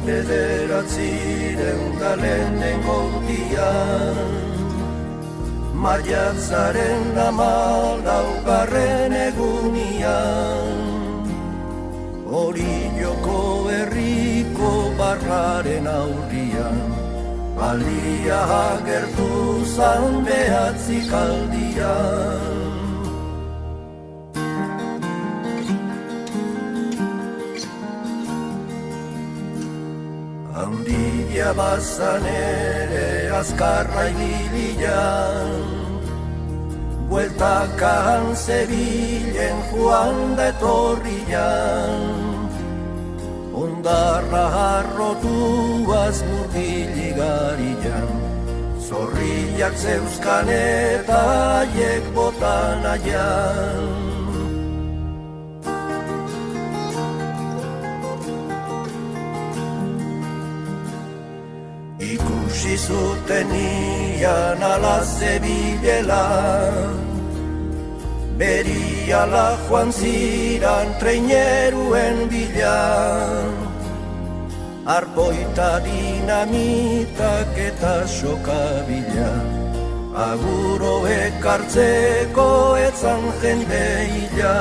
bederatzireun da lehenengo urtean, maiatzaren 14. egunian, Orioko herriko barraren aurrian, balia agertu zan behatzik aldian. Handia bazan ere azkarra ibilian, bueltakan zebilen joan da etorrian, ondarra harrotuaz murdiligarian, zorriak zeuzkan eta haiek botan aian. Ikusi zuten ian ala zebilela, beriala joan ziran treineruen bilan, arpoita dinamitak eta sokabila, aguro ekartzeko etzan jende hila.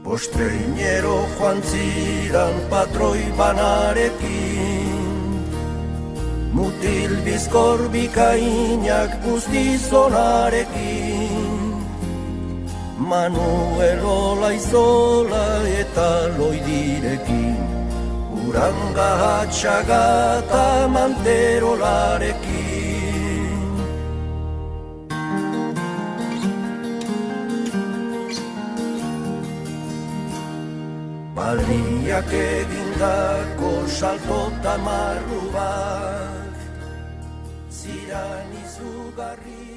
Postreinero joan ziran patroi banarekin, mutil bizkor bikainak guztizonarekin, Manuel Olaizola eta Loidirekin, Uranga Atxaga eta Manterolarekin. Baliak egindako salto eta marru bat, ziran izugarri